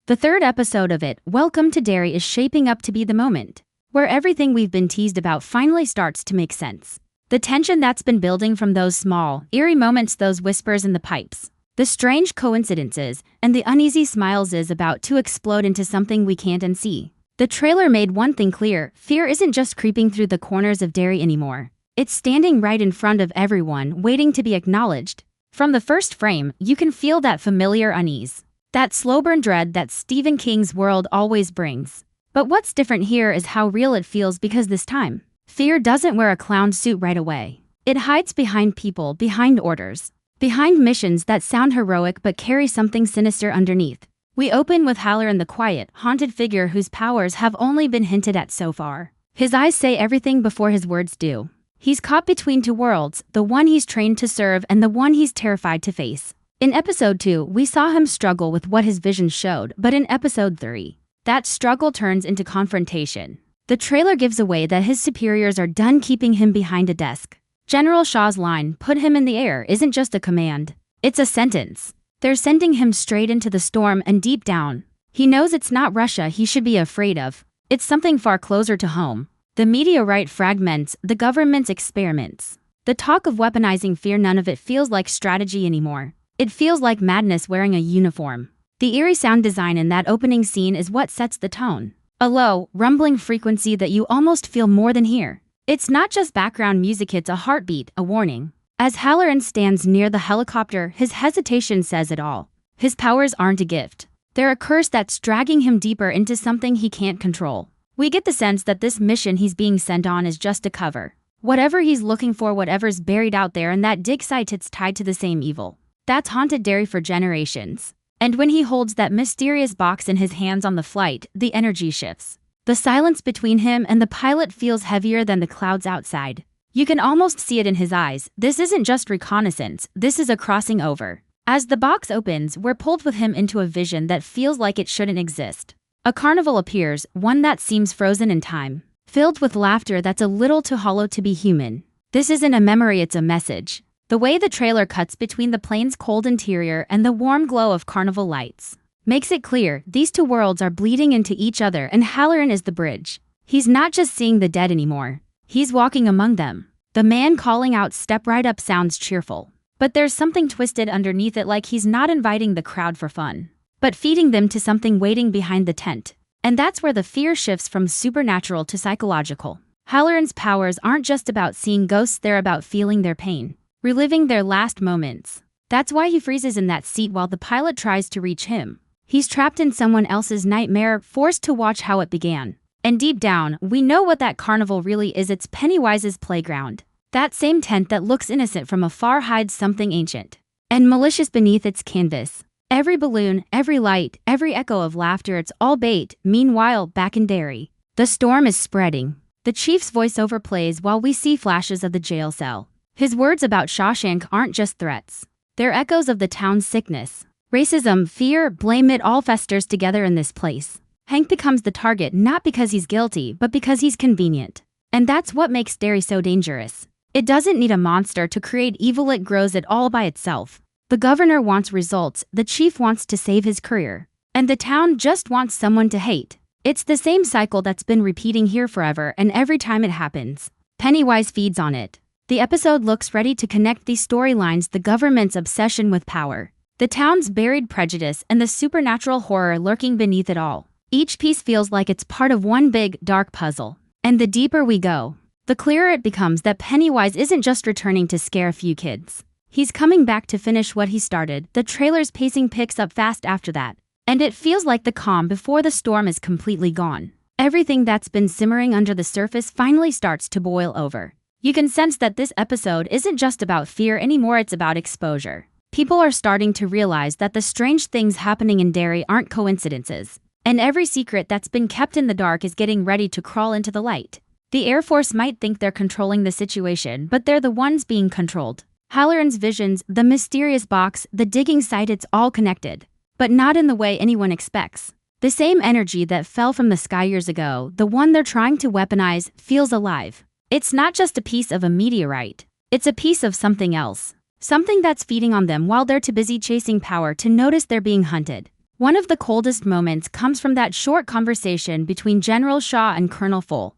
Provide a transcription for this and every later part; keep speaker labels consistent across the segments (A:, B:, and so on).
A: The third episode of it, Welcome to Derry, is shaping up to be the moment where everything we've been teased about finally starts to make sense. The tension that's been building from those small, eerie moments, those whispers in the pipes, the strange coincidences, and the uneasy smiles is about to explode into something we can't unsee. The trailer made one thing clear: fear isn't just creeping through the corners of Derry anymore. It's standing right in front of everyone, waiting to be acknowledged. From the first frame, you can feel that familiar unease, that slow burn dread that Stephen King's world always brings. But what's different here is how real it feels, because this time, fear doesn't wear a clown suit right away. It hides behind people, behind orders, behind missions that sound heroic but carry something sinister underneath. We open with Halloran, the quiet, haunted figure whose powers have only been hinted at so far. His eyes say everything before his words do. He's caught between two worlds, the one he's trained to serve and the one he's terrified to face. In episode 2, we saw him struggle with what his vision showed, but in episode 3, that struggle turns into confrontation. The trailer gives away that his superiors are done keeping him behind a desk. General Shaw's line, "Put him in the air," isn't just a command. It's a sentence. They're sending him straight into the storm, and deep down, he knows it's not Russia he should be afraid of. It's something far closer to home. The meteorite fragments, the government's experiments. The talk of weaponizing fear, none of it feels like strategy anymore. It feels like madness wearing a uniform. The eerie sound design in that opening scene is what sets the tone. A low, rumbling frequency that you almost feel more than hear. It's not just background music, it's a heartbeat, a warning. As Halloran stands near the helicopter, his hesitation says it all. His powers aren't a gift. They're a curse that's dragging him deeper into something he can't control. We get the sense that this mission he's being sent on is just a cover. Whatever he's looking for, whatever's buried out there in that dig site, it's tied to the same evil that's haunted Derry for generations. And when he holds that mysterious box in his hands on the flight, the energy shifts. The silence between him and the pilot feels heavier than the clouds outside. You can almost see it in his eyes. This isn't just reconnaissance, this is a crossing over. As the box opens, we're pulled with him into a vision that feels like it shouldn't exist. A carnival appears, one that seems frozen in time, filled with laughter that's a little too hollow to be human. This isn't a memory, it's a message. The way the trailer cuts between the plane's cold interior and the warm glow of carnival lights makes it clear these two worlds are bleeding into each other, and Halloran is the bridge. He's not just seeing the dead anymore. He's walking among them. The man calling out "Step right up" sounds cheerful, but there's something twisted underneath it, like he's not inviting the crowd for fun, but feeding them to something waiting behind the tent. And that's where the fear shifts from supernatural to psychological. Halloran's powers aren't just about seeing ghosts, they're about feeling their pain, reliving their last moments. That's why he freezes in that seat while the pilot tries to reach him. He's trapped in someone else's nightmare, forced to watch how it began. And deep down, we know what that carnival really is. It's Pennywise's playground. That same tent that looks innocent from afar hides something ancient and malicious beneath its canvas. Every balloon, every light, every echo of laughter, it's all bait. Meanwhile, back in Derry, the storm is spreading. The chief's voiceover plays while we see flashes of the jail cell. His words about Shawshank aren't just threats. They're echoes of the town's sickness. Racism, fear, blame, it all festers together in this place. Hank becomes the target not because he's guilty, but because he's convenient. And that's what makes Derry so dangerous. It doesn't need a monster to create evil, it grows it all by itself. The governor wants results, the chief wants to save his career, and the town just wants someone to hate. It's the same cycle that's been repeating here forever, and every time it happens, Pennywise feeds on it. The episode looks ready to connect these storylines: the government's obsession with power, the town's buried prejudice, and the supernatural horror lurking beneath it all. Each piece feels like it's part of one big, dark puzzle. And the deeper we go, the clearer it becomes that Pennywise isn't just returning to scare a few kids. He's coming back to finish what he started. The trailer's pacing picks up fast after that, and it feels like the calm before the storm is completely gone. Everything that's been simmering under the surface finally starts to boil over. You can sense that this episode isn't just about fear anymore, it's about exposure. People are starting to realize that the strange things happening in Derry aren't coincidences, and every secret that's been kept in the dark is getting ready to crawl into the light. The Air Force might think they're controlling the situation, but they're the ones being controlled. Halloran's visions, the mysterious box, the digging site, it's all connected. But not in the way anyone expects. The same energy that fell from the sky years ago, the one they're trying to weaponize, feels alive. It's not just a piece of a meteorite. It's a piece of something else. Something that's feeding on them while they're too busy chasing power to notice they're being hunted. One of the coldest moments comes from that short conversation between General Shaw and Colonel Full.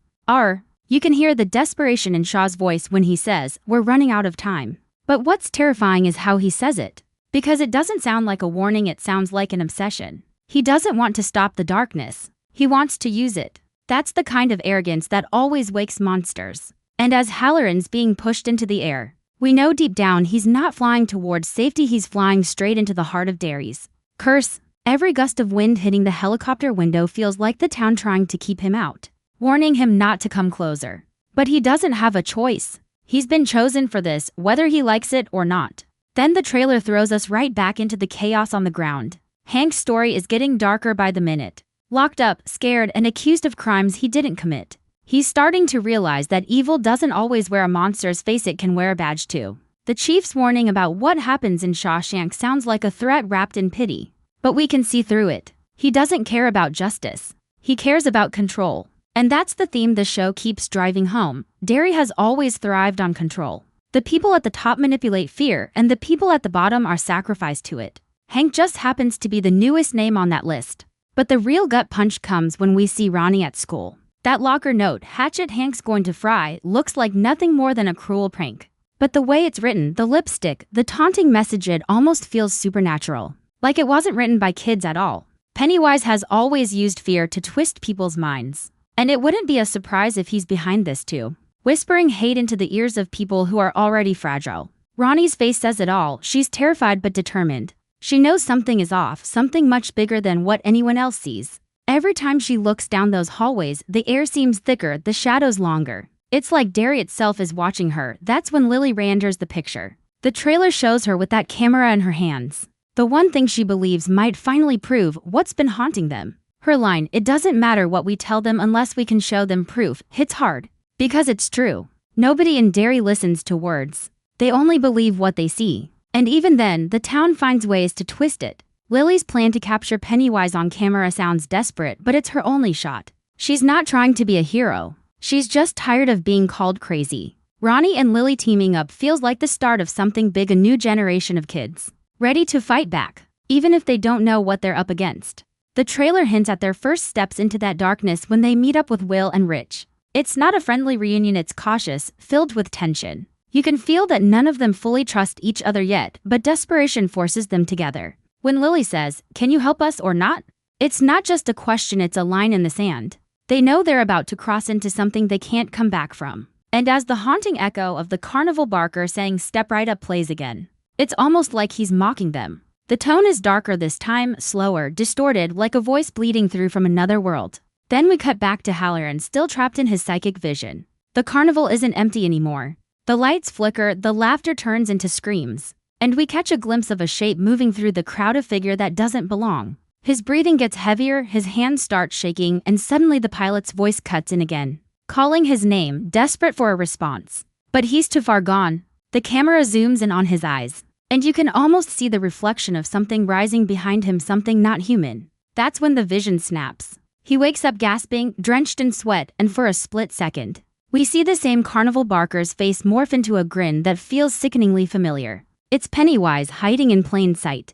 A: You can hear the desperation in Shaw's voice when he says, "We're running out of time." But what's terrifying is how he says it. Because it doesn't sound like a warning, it sounds like an obsession. He doesn't want to stop the darkness. He wants to use it. That's the kind of arrogance that always wakes monsters. And as Halloran's being pushed into the air, we know deep down he's not flying towards safety, he's flying straight into the heart of Derry's. Curse. Every gust of wind hitting the helicopter window feels like the town trying to keep him out, warning him not to come closer. But he doesn't have a choice. He's been chosen for this, whether he likes it or not. Then the trailer throws us right back into the chaos on the ground. Hank's story is getting darker by the minute. Locked up, scared, and accused of crimes he didn't commit. He's starting to realize that evil doesn't always wear a monster's face, it can wear a badge too. The chief's warning about what happens in Shawshank sounds like a threat wrapped in pity. But we can see through it. He doesn't care about justice. He cares about control. And that's the theme the show keeps driving home. Derry has always thrived on control. The people at the top manipulate fear, and the people at the bottom are sacrificed to it. Hank just happens to be the newest name on that list. But the real gut punch comes when we see Ronnie at school. That locker note, "Hatchet Hank's going to fry," looks like nothing more than a cruel prank. But the way it's written, the lipstick, the taunting message, it almost feels supernatural. Like it wasn't written by kids at all. Pennywise has always used fear to twist people's minds. And it wouldn't be a surprise if he's behind this too. Whispering hate into the ears of people who are already fragile. Ronnie's face says it all. She's terrified but determined. She knows something is off, something much bigger than what anyone else sees. Every time she looks down those hallways, the air seems thicker, the shadows longer. It's like Derry itself is watching her. That's when Lily Ray enters the picture. The trailer shows her with that camera in her hands. The one thing she believes might finally prove what's been haunting them. Her line, "It doesn't matter what we tell them unless we can show them proof," hits hard. Because it's true. Nobody in Derry listens to words. They only believe what they see. And even then, the town finds ways to twist it. Lily's plan to capture Pennywise on camera sounds desperate, but it's her only shot. She's not trying to be a hero. She's just tired of being called crazy. Ronnie and Lily teaming up feels like the start of something big, a new generation of kids. Ready to fight back, even if they don't know what they're up against. The trailer hints at their first steps into that darkness when they meet up with Will and Rich. It's not a friendly reunion, it's cautious, filled with tension. You can feel that none of them fully trust each other yet, but desperation forces them together. When Lily says, "Can you help us or not?" it's not just a question, it's a line in the sand. They know they're about to cross into something they can't come back from. And as the haunting echo of the carnival barker saying "Step right up" plays again, it's almost like he's mocking them. The tone is darker this time, slower, distorted, like a voice bleeding through from another world. Then we cut back to Halloran, still trapped in his psychic vision. The carnival isn't empty anymore. The lights flicker, the laughter turns into screams. And we catch a glimpse of a shape moving through the crowd, a figure that doesn't belong. His breathing gets heavier, his hands start shaking, and suddenly the pilot's voice cuts in again, calling his name, desperate for a response. But he's too far gone. The camera zooms in on his eyes. And you can almost see the reflection of something rising behind him, something not human. That's when the vision snaps. He wakes up gasping, drenched in sweat, and for a split second, we see the same carnival barker's face morph into a grin that feels sickeningly familiar. It's Pennywise hiding in plain sight.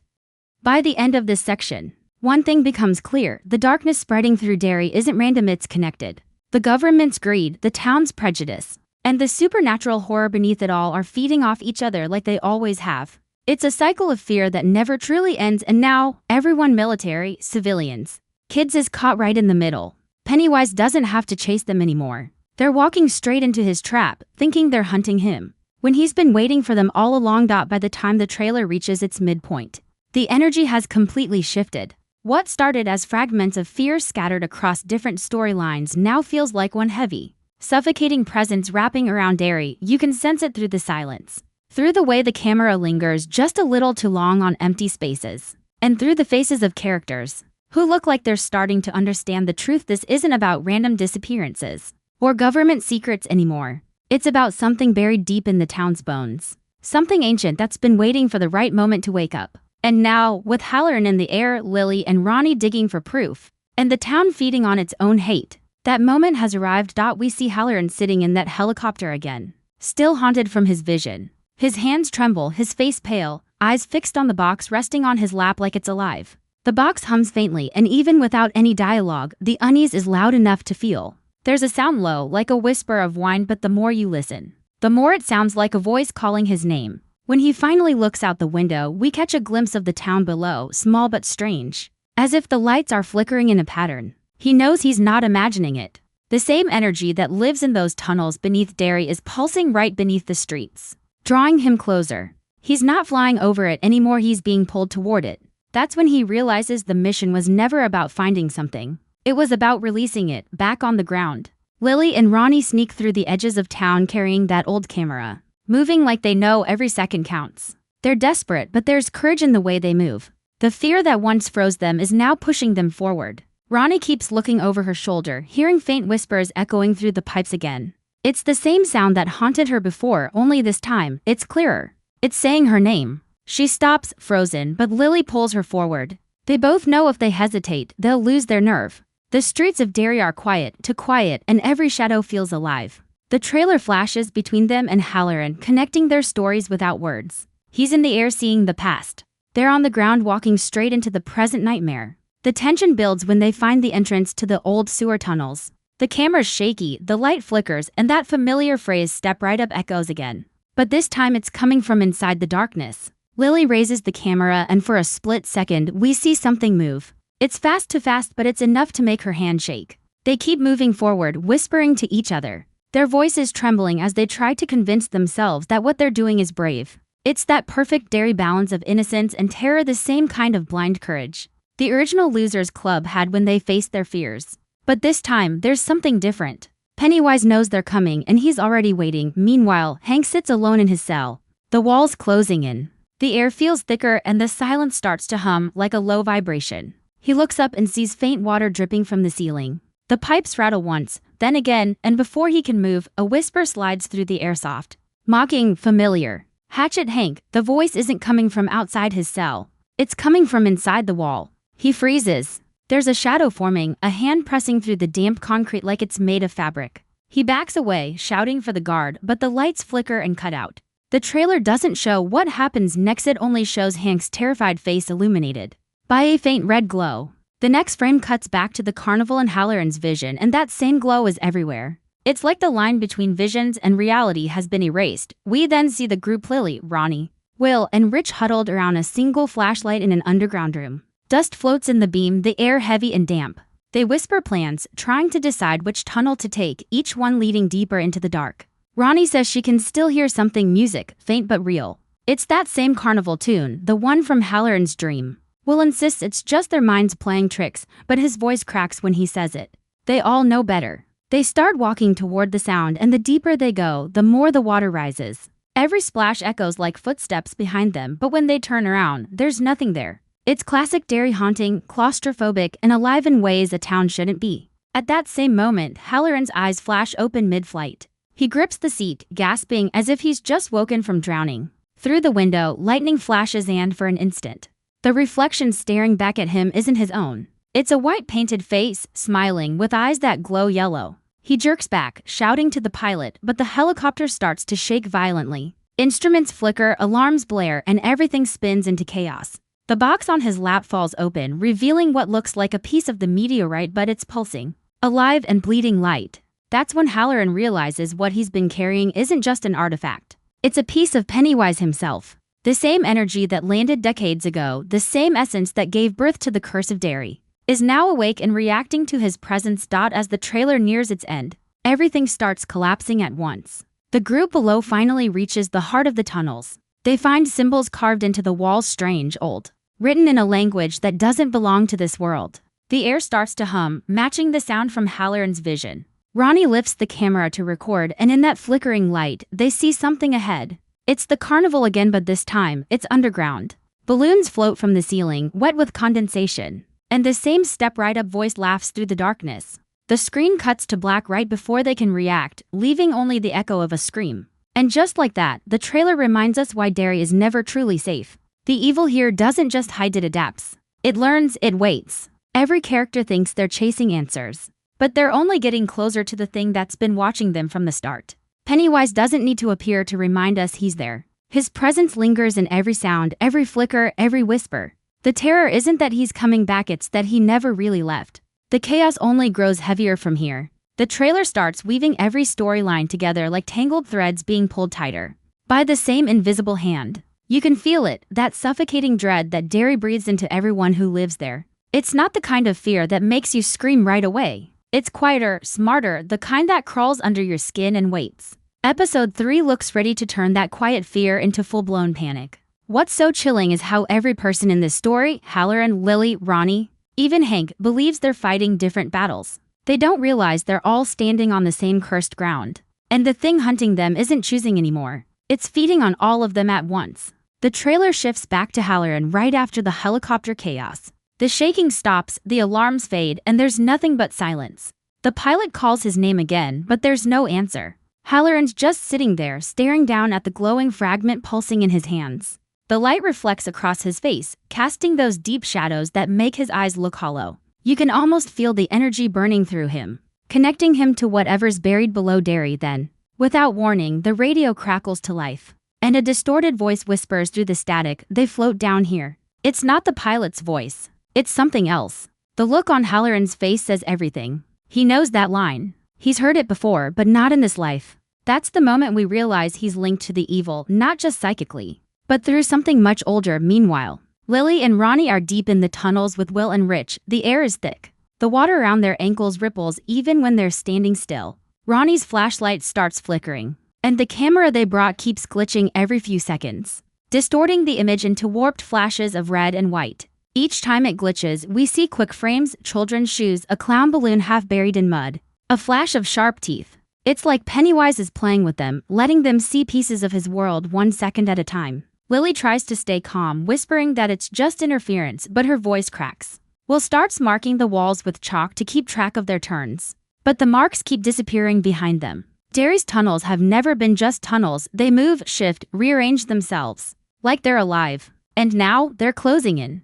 A: By the end of this section, one thing becomes clear: the darkness spreading through Derry isn't random, it's connected. The government's greed, the town's prejudice, and the supernatural horror beneath it all are feeding off each other like they always have. It's a cycle of fear that never truly ends, and now, everyone, military, civilians, kids, is caught right in the middle. Pennywise doesn't have to chase them anymore. They're walking straight into his trap, thinking they're hunting him, when he's been waiting for them all along. By the time the trailer reaches its midpoint, the energy has completely shifted. What started as fragments of fear scattered across different storylines now feels like one heavy, suffocating presence wrapping around Derry. You can sense it through the silence, through the way the camera lingers just a little too long on empty spaces, and through the faces of characters who look like they're starting to understand the truth. This isn't about random disappearances or government secrets anymore. It's about something buried deep in the town's bones, something ancient that's been waiting for the right moment to wake up. And now, with Halloran in the air, Lily and Ronnie digging for proof, and the town feeding on its own hate, that moment has arrived. We see Halloran sitting in that helicopter again, still haunted from his vision. His hands tremble, his face pale, eyes fixed on the box resting on his lap like it's alive. The box hums faintly, and even without any dialogue, the unease is loud enough to feel. There's a sound low, like a whisper of whine, but the more you listen, the more it sounds like a voice calling his name. When he finally looks out the window, we catch a glimpse of the town below, small but strange, as if the lights are flickering in a pattern. He knows he's not imagining it. The same energy that lives in those tunnels beneath Derry is pulsing right beneath the streets, drawing him closer. He's not flying over it anymore, he's being pulled toward it. That's when he realizes the mission was never about finding something. It was about releasing it back on the ground. Lily and Ronnie sneak through the edges of town carrying that old camera, moving like they know every second counts. They're desperate, but there's courage in the way they move. The fear that once froze them is now pushing them forward. Ronnie keeps looking over her shoulder, hearing faint whispers echoing through the pipes again. It's the same sound that haunted her before, only this time, it's clearer. It's saying her name. She stops, frozen, but Lily pulls her forward. They both know if they hesitate, they'll lose their nerve. The streets of Derry are quiet, too quiet, and every shadow feels alive. The trailer flashes between them and Halloran, connecting their stories without words. He's in the air seeing the past. They're on the ground walking straight into the present nightmare. The tension builds when they find the entrance to the old sewer tunnels. The camera's shaky, the light flickers, and that familiar phrase "step right up" echoes again. But this time it's coming from inside the darkness. Lily raises the camera, and for a split second, we see something move. It's fast, but it's enough to make her hand shake. They keep moving forward, whispering to each other, their voices trembling as they try to convince themselves that what they're doing is brave. It's that perfect Derry balance of innocence and terror, the same kind of blind courage the original Losers Club had when they faced their fears. But this time, there's something different. Pennywise knows they're coming, and he's already waiting. Meanwhile, Hank sits alone in his cell, the walls closing in. The air feels thicker, and the silence starts to hum like a low vibration. He looks up and sees faint water dripping from the ceiling. The pipes rattle once, then again, and before he can move, a whisper slides through the air, soft, mocking, familiar. "Hatchet Hank." The voice isn't coming from outside his cell. It's coming from inside the wall. He freezes. There's a shadow forming, a hand pressing through the damp concrete like it's made of fabric. He backs away, shouting for the guard, but the lights flicker and cut out. The trailer doesn't show what happens next, it only shows Hank's terrified face illuminated by a faint red glow. The next frame cuts back to the carnival and Halloran's vision, and that same glow is everywhere. It's like the line between visions and reality has been erased. We then see the group: Lily, Ronnie, Will, and Rich huddled around a single flashlight in an underground room. Dust floats in the beam, the air heavy and damp. They whisper plans, trying to decide which tunnel to take, each one leading deeper into the dark. Ronnie says she can still hear something, music, faint but real. It's that same carnival tune, the one from Halloran's dream. Will insists it's just their minds playing tricks, but his voice cracks when he says it. They all know better. They start walking toward the sound, and the deeper they go, the more the water rises. Every splash echoes like footsteps behind them, but when they turn around, there's nothing there. It's classic Derry, haunting, claustrophobic, and alive in ways a town shouldn't be. At that same moment, Halloran's eyes flash open mid-flight. He grips the seat, gasping as if he's just woken from drowning. Through the window, lightning flashes, and for an instant, the reflection staring back at him isn't his own. It's a white painted face, smiling, with eyes that glow yellow. He jerks back, shouting to the pilot, but the helicopter starts to shake violently. Instruments flicker, alarms blare, and everything spins into chaos. The box on his lap falls open, revealing what looks like a piece of the meteorite, but it's pulsing, alive and bleeding light. That's when Halloran realizes what he's been carrying isn't just an artifact. It's a piece of Pennywise himself. The same energy that landed decades ago, the same essence that gave birth to the Curse of Derry, is now awake and reacting to his presence. As the trailer nears its end, everything starts collapsing at once. The group below finally reaches the heart of the tunnels. They find symbols carved into the walls, strange, old, written in a language that doesn't belong to this world. The air starts to hum, matching the sound from Halloran's vision. Ronnie lifts the camera to record, and in that flickering light, they see something ahead. It's the carnival again, but this time, it's underground. Balloons float from the ceiling, wet with condensation. And the same "step right up" voice laughs through the darkness. The screen cuts to black right before they can react, leaving only the echo of a scream. And just like that, the trailer reminds us why Derry is never truly safe. The evil here doesn't just hide, it adapts. It learns, it waits. Every character thinks they're chasing answers, but they're only getting closer to the thing that's been watching them from the start. Pennywise doesn't need to appear to remind us he's there. His presence lingers in every sound, every flicker, every whisper. The terror isn't that he's coming back, it's that he never really left. The chaos only grows heavier from here. The trailer starts weaving every storyline together like tangled threads being pulled tighter by the same invisible hand. You can feel it, that suffocating dread that Derry breathes into everyone who lives there. It's not the kind of fear that makes you scream right away. It's quieter, smarter, the kind that crawls under your skin and waits. Episode 3 looks ready to turn that quiet fear into full-blown panic. What's so chilling is how every person in this story, Halloran, Lily, Ronnie, even Hank, believes they're fighting different battles. They don't realize they're all standing on the same cursed ground. And the thing hunting them isn't choosing anymore. It's feeding on all of them at once. The trailer shifts back to Halloran right after the helicopter chaos. The shaking stops, the alarms fade, and there's nothing but silence. The pilot calls his name again, but there's no answer. Halloran's just sitting there, staring down at the glowing fragment pulsing in his hands. The light reflects across his face, casting those deep shadows that make his eyes look hollow. You can almost feel the energy burning through him, connecting him to whatever's buried below Derry. Then, without warning, the radio crackles to life, and a distorted voice whispers through the static, "They float down here." It's not the pilot's voice. It's something else. The look on Halloran's face says everything. He knows that line. He's heard it before, but not in this life. That's the moment we realize he's linked to the evil, not just psychically, but through something much older. Meanwhile, Lily and Ronnie are deep in the tunnels with Will and Rich. The air is thick. The water around their ankles ripples even when they're standing still. Ronnie's flashlight starts flickering, and the camera they brought keeps glitching every few seconds, distorting the image into warped flashes of red and white. Each time it glitches, we see quick frames, children's shoes, a clown balloon half buried in mud, a flash of sharp teeth. It's like Pennywise is playing with them, letting them see pieces of his world 1 second at a time. Lily tries to stay calm, whispering that it's just interference, but her voice cracks. Will starts marking the walls with chalk to keep track of their turns, but the marks keep disappearing behind them. Derry's tunnels have never been just tunnels. They move, shift, rearrange themselves, like they're alive. And now, they're closing in.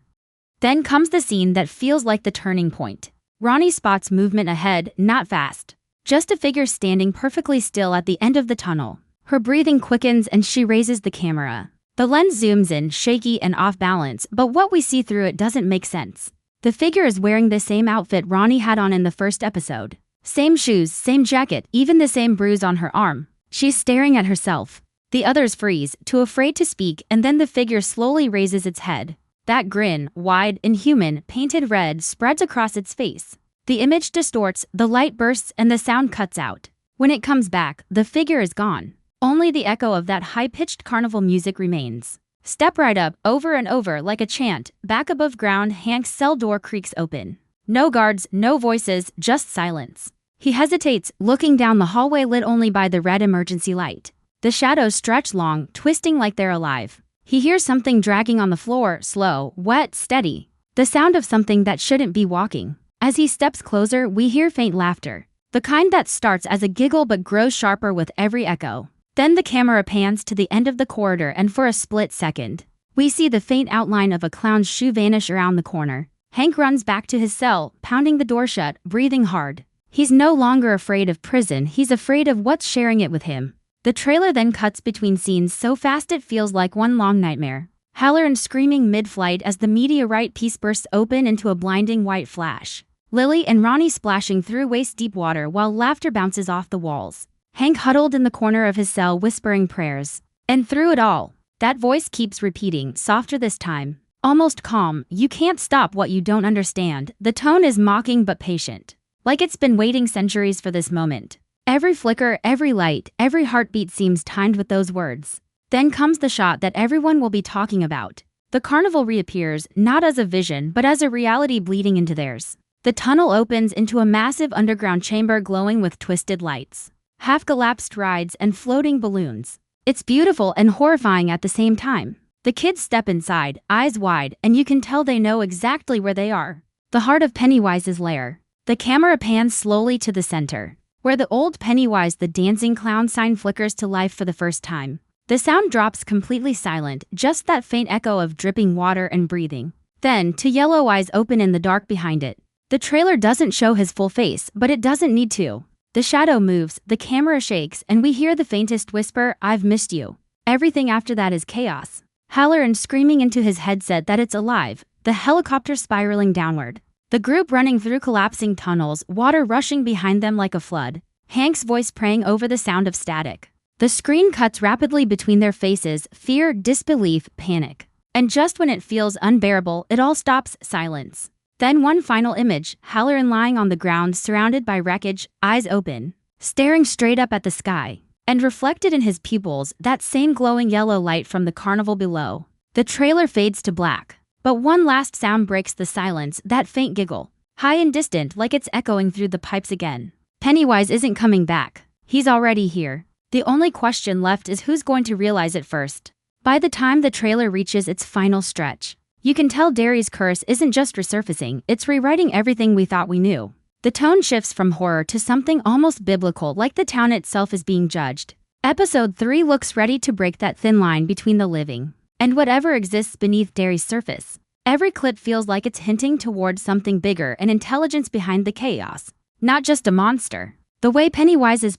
A: Then comes the scene that feels like the turning point. Ronnie spots movement ahead, not fast, just a figure standing perfectly still at the end of the tunnel. Her breathing quickens and she raises the camera. The lens zooms in, shaky and off balance, but what we see through it doesn't make sense. The figure is wearing the same outfit Ronnie had on in the first episode. Same shoes, same jacket, even the same bruise on her arm. She's staring at herself. The others freeze, too afraid to speak, and then the figure slowly raises its head. That grin, wide, inhuman, painted red, spreads across its face. The image distorts, the light bursts, and the sound cuts out. When it comes back, the figure is gone. Only the echo of that high-pitched carnival music remains. Step right up, over and over, like a chant. Back above ground, Hank's cell door creaks open. No guards, no voices, just silence. He hesitates, looking down the hallway lit only by the red emergency light. The shadows stretch long, twisting like they're alive. He hears something dragging on the floor, slow, wet, steady. The sound of something that shouldn't be walking. As he steps closer, we hear faint laughter. The kind that starts as a giggle but grows sharper with every echo. Then the camera pans to the end of the corridor and for a split second, we see the faint outline of a clown's shoe vanish around the corner. Hank runs back to his cell, pounding the door shut, breathing hard. He's no longer afraid of prison, he's afraid of what's sharing it with him. The trailer then cuts between scenes so fast it feels like one long nightmare. Halloran screaming mid-flight as the meteorite piece bursts open into a blinding white flash. Lily and Ronnie splashing through waist-deep water while laughter bounces off the walls. Hank huddled in the corner of his cell whispering prayers. And through it all, that voice keeps repeating, softer this time, almost calm, "You can't stop what you don't understand." The tone is mocking but patient, like it's been waiting centuries for this moment. Every flicker, every light, every heartbeat seems timed with those words. Then comes the shot that everyone will be talking about. The carnival reappears, not as a vision but as a reality bleeding into theirs. The tunnel opens into a massive underground chamber glowing with twisted lights, half-collapsed rides, and floating balloons. It's beautiful and horrifying at the same time. The kids step inside, eyes wide, and you can tell they know exactly where they are. The heart of Pennywise's lair. The camera pans slowly to the center, where the old Pennywise the dancing clown sign flickers to life for the first time. The sound drops completely silent, just that faint echo of dripping water and breathing. Then, two yellow eyes open in the dark behind it. The trailer doesn't show his full face, but it doesn't need to. The shadow moves, the camera shakes, and we hear the faintest whisper, "I've missed you." Everything after that is chaos. Halloran screaming into his headset that it's alive, the helicopter spiraling downward. The group running through collapsing tunnels, water rushing behind them like a flood. Hank's voice praying over the sound of static. The screen cuts rapidly between their faces, fear, disbelief, panic. And just when it feels unbearable, it all stops, silence. Then one final image, Halloran lying on the ground surrounded by wreckage, eyes open, staring straight up at the sky. And reflected in his pupils, that same glowing yellow light from the carnival below. The trailer fades to black. But one last sound breaks the silence, that faint giggle. High and distant, like it's echoing through the pipes again. Pennywise isn't coming back. He's already here. The only question left is who's going to realize it first. By the time the trailer reaches its final stretch, you can tell Derry's curse isn't just resurfacing, it's rewriting everything we thought we knew. The tone shifts from horror to something almost biblical, like the town itself is being judged. Episode 3 looks ready to break that thin line between the living and whatever exists beneath Derry's surface. Every clip feels like it's hinting towards something bigger, an intelligence behind the chaos. Not just a monster. The way Pennywise's